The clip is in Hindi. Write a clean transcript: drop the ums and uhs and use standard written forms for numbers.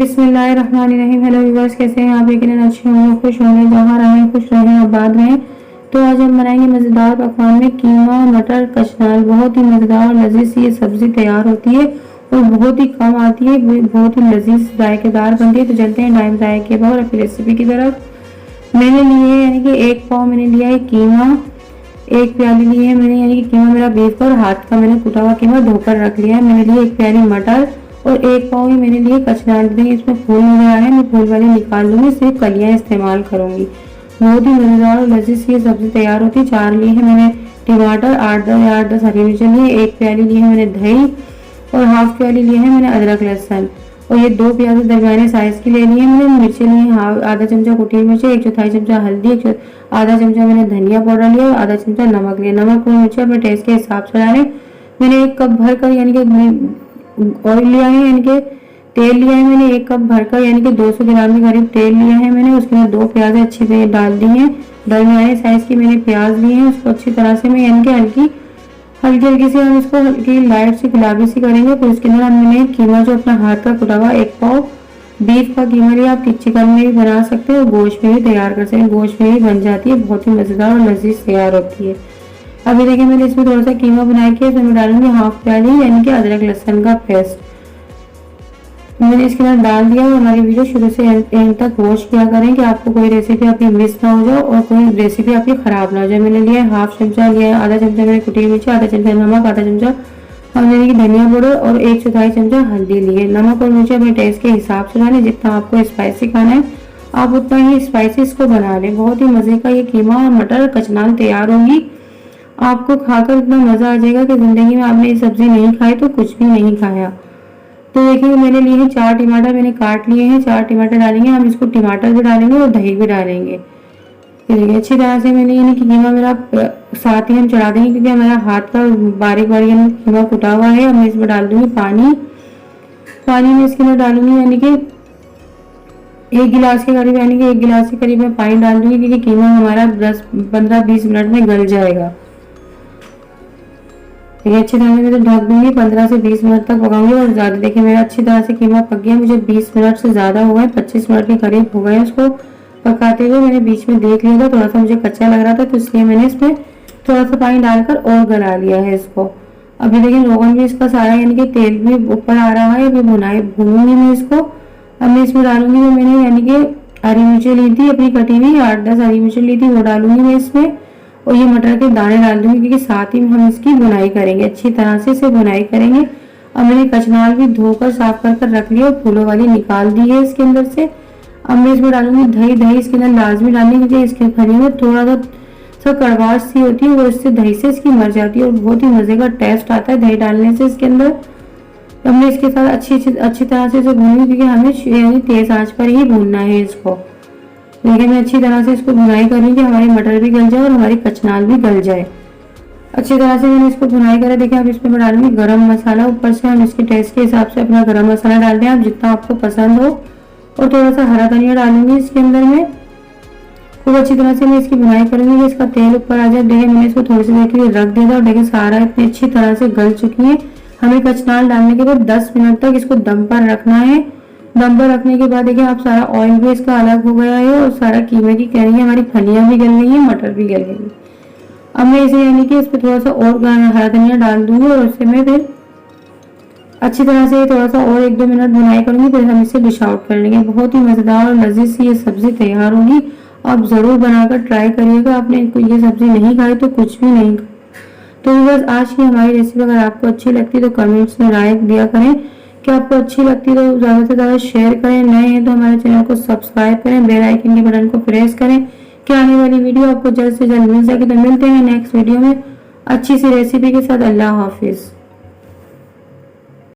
बिस्मिल्लाहिर्रहमानिर्रहीम। हेलो व्यूअर्स, कैसे हैं आप? यकीनन अच्छे होंगे, खुश होंगे, जहाँ रहें खुश रहें, आबाद रहें। तो आज हम बनाएंगे मज़ेदार पकवान में कीमा मटर कचनाल। बहुत ही मज़ेदार और लजीज ये सब्जी तैयार होती है और बहुत ही कम आती है, बहुत ही लजीज जायकेदार बनती है। तो चलते हैं टाइम ज़ाया के बाद अपनी रेसिपी की तरफ। मैंने लिए यानी कि 1 पाव मैंने लिया है कीमा, 1 प्याली ली है मैंने यानी कि कीमा मेरा बीफ का और हाथ का मैंने कुटा हुआ कीमा धोकर रख लिया है। मैंने लिए 1 प्याली मटर और 1 पाव ही मैंने लिए कचनाल। इसमें फूल नजर आ रहे हैं, मैं फूल वाले निकाल लूंगी, सिर्फ कलियां इस्तेमाल करूंगी। बहुत ही मजेदार और लजीज ये सब्जी तैयार होती है। 4 लिए है मैंने टमाटर, 8-10 हरी मिर्च लिए, 1 प्याली ली है मैंने दही और हाफ प्याली लिए है मैंने अदरक लहसुन। और ये 2 प्याज दरमियाने साइज की ले ली है मैंने। मिर्ची ली है आधा चमचा कुटी मिर्ची, 1/4 चमचा हल्दी, आधा चमचा मैंने धनिया पाउडर लिया और आधा चमचा नमक लिया। नमक और मिर्ची अपने टेस्ट के हिसाब से डालें। मैंने 1 कप भर कर यानी कि ऑयल लिया है, यानी कि तेल लिया है मैंने 1 कप भरकर, यानी कि 200 ग्राम के करीब तेल लिया है मैंने। उसके बाद 2 प्याज अच्छी से डाल दी है, दरमियाने साइज की मैंने प्याज ली है। उसको अच्छी तरह से मैं यानी कि हल्की से हम इसको हल्की लाइट से गुलाबी सी करेंगे। फिर उसके अंदर हमने कीमा जो अपना हाथ का कुटा हुआ 1 पाव बीफ का कीमा लिया। आप चिकन में भी बना सकते हो, गोश्त में भी तैयार कर सकते हैं, गोश्त में भी बन जाती है, बहुत ही मजेदार और लजीज तैयार होती है। अभी देखिए मैंने इसमें थोड़ा सा कीमा बना के इसमें मैं डालूंगी हाफ प्याली यानी कि अदरक लहसुन का पेस्ट। मैंने इसके अंदर डाल दिया और हमारी वीडियो शुरू से एंड तक वॉच किया करें कि आपको कोई रेसिपी आपकी मिस ना हो जाए और कोई रेसिपी आपकी खराब ना हो जाए। मैंने लिया हाफ चमचा लिया, आधा चमचा मैंने कुटी मिर्ची, आधा चमचा नमक, आधा चमचा यानी कि धनिया पाउडर और 1/4 चमचा हल्दी लिए। नमक और मिर्ची अपने टेस्ट के हिसाब से डालें, जितना आपको स्पाइसी खाना है आप उतना ही स्पाइसी इसको बना लें। बहुत ही मजे का ये कीमा और मटर कचनाल तैयार होगी। आपको खाकर इतना मजा आ जाएगा कि जिंदगी में आपने ये सब्जी नहीं खाई तो कुछ भी नहीं खाया। तो देखिए मैंने लिए हैं 4 टमाटर मैंने काट लिए हैं, 4 टमाटर डालेंगे हम, इसको टमाटर भी डालेंगे और दही भी डालेंगे। देखिए अच्छी तरह से मैंने यानी कि कीमा मेरा साथ ही हम चढ़ा देंगे क्योंकि हमारा हाथ का बारीक कीमा कुटा हुआ है। अब मैं इसमें डाल दूंगी पानी में इसके अंदर डालूंगी यानी कि 1 गिलास के करीब, यानी कि 1 गिलास के करीब मैं पानी डाल दूंगी क्योंकि कीमा हमारा 10-15-20 मिनट में गल जाएगा। ये अच्छी तरह से मैं ढक दूंगी, 15 से 20 मिनट तक पकाऊंगी और ज्यादा। देखिए मेरा अच्छी तरह से कीमा पक गया, मुझे 20 मिनट से ज्यादा हो गए, 25 मिनट के करीब हो गए उसको पकाते हुए। मैंने बीच में देख लिया था, थोड़ा सा मुझे कच्चा लग रहा था तो इसलिए मैंने इसमें थोड़ा सा पानी डालकर और गला लिया है इसको। अभी देखिए रोगन भी इसका सारा यानी कि तेल भी ऊपर आ रहा है, अभी भूनूंगी मैं इसको। अब मैं इसमें डालूंगी जो मैंने यानी कि हरी मिर्ची ली थी अपनी कटी हुई, 8-10 हरी मिर्ची ली थी, वो डालूंगी मैं इसमें। और ये मटर के दाने डाल दूंगी क्योंकि साथ ही में हम इसकी बुनाई करेंगे, अच्छी तरह से इसे बुनाई करेंगे। अब मैंने कचनाल भी धोकर साफ कर रख लिया और फूलों वाली निकाल दी है इसके अंदर से। अब मैं इसमें डालूंगी दही इसके अंदर लाजमी डालनी क्योंकि इसके खली में थोड़ा सा कड़वाहट सी होती है, वो इससे दही से इसकी मर जाती है और बहुत ही मजे का टेस्ट आता है दही डालने से इसके अंदर। हमने इसके साथ अच्छी तरह से इसे भूनूंगी क्योंकि हमें यानी तेज आंच पर ही भूनना है इसको। लेकिन मैं अच्छी तरह से इसको भुनाई करूंगी कि हमारे मटर भी गल जाए और हमारी कचनाल भी गल जाए। अच्छी तरह से मैंने इसको भुनाई करा। देखिए अब इसमें मैं डालूंगी गरम मसाला, ऊपर से हम इसके टेस्ट के हिसाब से अपना गरम मसाला डाल दें आप जितना आपको पसंद हो, और थोड़ा सा हरा धनिया डालूंगी इसके अंदर में। खूब अच्छी तरह से मैं इसकी भुनाई करूंगी कि इसका तेल ऊपर आ जाए। देखिए मैंने इसको थोड़ी सी देर के लिए रख दिया था और देखिए सारा इतनी अच्छी तरह से गल चुकी है। हमें कचनाल डालने के बाद 10 मिनट तक इसको दम पर रखना है। दम पर रखने के बाद देखिए आप सारा ऑयल भी इसका अलग हो गया है और सारा कीमे की कह रही है हमारी फलियां भी गल गई है, मटर भी गल गई। अब मैं इसे यानी कि इस पर थोड़ा सा और हरा धनिया डाल दूंगी और उससे मैं फिर अच्छी तरह से थोड़ा सा और 1-2 मिनट बुनाई करूंगी, फिर हम इसे डिश आउट कर लेंगे। बहुत ही मजेदार और लजीज सी ये सब्जी तैयार होगी। आप जरूर बनाकर ट्राई करिएगा, आपने ये सब्जी नहीं खाई तो कुछ भी नहीं। तो बस आज की हमारी रेसिपी अगर आपको अच्छी लगती है तो कमेंट्स में राय दिया करें कि आपको अच्छी लगती है तो ज्यादा से ज्यादा शेयर करें। नए हैं तो हमारे चैनल को सब्सक्राइब करें, बेल आइकन के बटन को प्रेस करें कि आने वाली वीडियो आपको जल्द से जल्द मिल सके। तो मिलते हैं नेक्स्ट वीडियो में अच्छी सी रेसिपी के साथ। अल्लाह हाफिज।